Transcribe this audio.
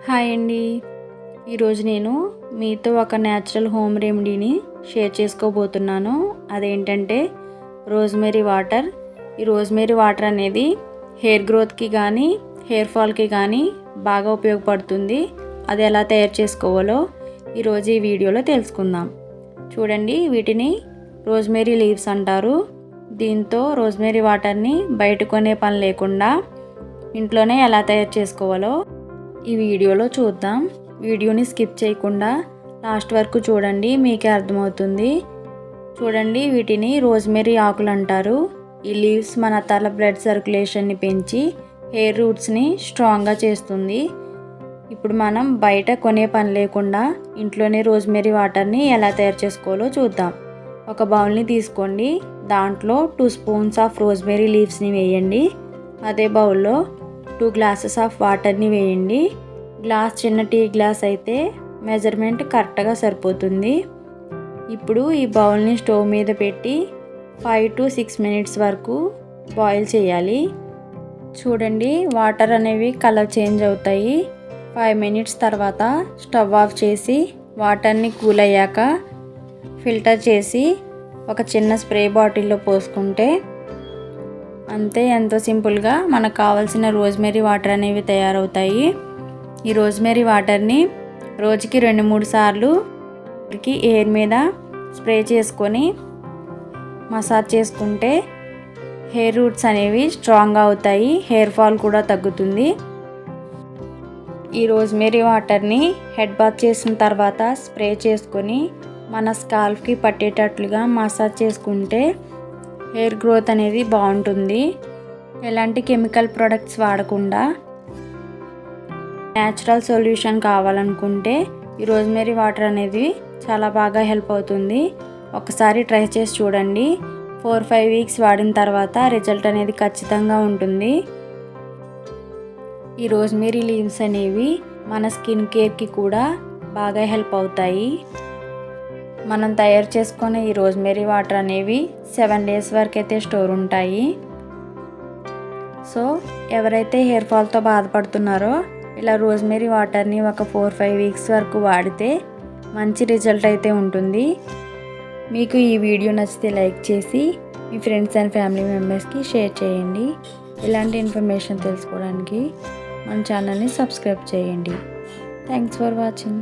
Hi అండి. ఈరోజు నేను మీతో ఒక న్యాచురల్ హోమ్ రెమెడీని షేర్ చేసుకోబోతున్నాను. అదేంటంటే రోజ్మెరీ వాటర్. ఈ రోజ్మెరీ వాటర్ అనేది హెయిర్ గ్రోత్కి కానీ హెయిర్ ఫాల్కి కానీ బాగా ఉపయోగపడుతుంది. అది ఎలా తయారు చేసుకోవాలో ఈరోజు ఈ వీడియోలో తెలుసుకుందాం. చూడండి, వీటిని రోజ్మెరీ లీవ్స్ అంటారు. దీంతో రోజ్మెరీ వాటర్ని బయట కొనే పని లేకుండా ఇంట్లోనే ఎలా తయారు చేసుకోవాలో ఈ వీడియోలో చూద్దాం. వీడియోని స్కిప్ చేయకుండా లాస్ట్ వరకు చూడండి, మీకే అర్థమవుతుంది. చూడండి, వీటిని రోజ్మెరీ ఆకులు అంటారు. ఈ లీవ్స్ మన తల బ్లడ్ సర్క్యులేషన్ని పెంచి హెయిర్ రూట్స్ని స్ట్రాంగ్గా చేస్తుంది. ఇప్పుడు మనం బయట కొనే పని లేకుండా ఇంట్లోనే రోజ్మెరీ వాటర్ని ఎలా తయారు చేసుకోవాలో చూద్దాం. ఒక బౌల్ని తీసుకోండి. దాంట్లో 2 స్పూన్స్ ఆఫ్ రోజ్మెరీ లీవ్స్ని వేయండి. అదే బౌల్లో 2 గ్లాసెస్ ఆఫ్ వాటర్ని వేయండి. గ్లాస్ చిన్న టీ గ్లాస్ అయితే మెజర్మెంట్ కరెక్ట్గా సరిపోతుంది. ఇప్పుడు ఈ బౌల్ని స్టవ్ మీద పెట్టి 5 to 6 మినిట్స్ వరకు బాయిల్ చేయాలి. చూడండి, వాటర్ అనేవి కలర్ చేంజ్ అవుతాయి. 5 మినిట్స్ తర్వాత స్టవ్ ఆఫ్ చేసి వాటర్ని కూల్ అయ్యాక ఫిల్టర్ చేసి ఒక చిన్న స్ప్రే బాటిల్లో పోసుకుంటే అంతే. ఎంతో సింపుల్గా మనకు కావాల్సిన రోజ్మెరీ వాటర్ అనేవి తయారవుతాయి. ఈ రోజ్మెరీ వాటర్ని రోజుకి 2-3 సార్లు హెయిర్ మీద స్ప్రే చేసుకొని మసాజ్ చేసుకుంటే హెయిర్ రూట్స్ అనేవి స్ట్రాంగ్గా అవుతాయి. హెయిర్ ఫాల్ కూడా తగ్గుతుంది. ఈ రోజ్మెరీ వాటర్ని హెడ్ బాత్ చేసిన తర్వాత స్ప్రే చేసుకొని మన స్కాల్ఫ్కి పట్టేటట్లుగా మసాజ్ చేసుకుంటే హెయిర్ గ్రోత్ అనేది బాగుంటుంది. ఎలాంటి కెమికల్ ప్రొడక్ట్స్ వాడకుండా న్యాచురల్ సొల్యూషన్ కావాలనుకుంటే ఈ రోజ్మెరీ వాటర్ అనేది చాలా బాగా హెల్ప్ అవుతుంది. ఒకసారి ట్రై చేసి చూడండి. 4-5 వీక్స్ వాడిన తర్వాత రిజల్ట్ అనేది ఖచ్చితంగా ఉంటుంది. ఈ రోజ్మెరీ లీవ్స్ అనేవి మన స్కిన్ కేర్కి కూడా బాగా హెల్ప్ అవుతాయి. మనం తయారు చేసుకునే ఈ రోజ్మెరీ వాటర్ అనేవి 7 డేస్ వరకు అయితే స్టోర్ ఉంటాయి. సో ఎవరైతే హెయిర్ ఫాల్తో బాధపడుతున్నారో ఇలా రోజ్మెరీ వాటర్ని ఒక 4-5 వీక్స్ వరకు వాడితే మంచి రిజల్ట్ అయితే ఉంటుంది. మీకు ఈ వీడియో నచ్చితే లైక్ చేసి మీ ఫ్రెండ్స్ అండ్ ఫ్యామిలీ మెంబర్స్కి షేర్ చేయండి. ఇలాంటి ఇన్ఫర్మేషన్ తెలుసుకోవడానికి మన ఛానల్ని సబ్స్క్రైబ్ చేయండి. Thanks for watching.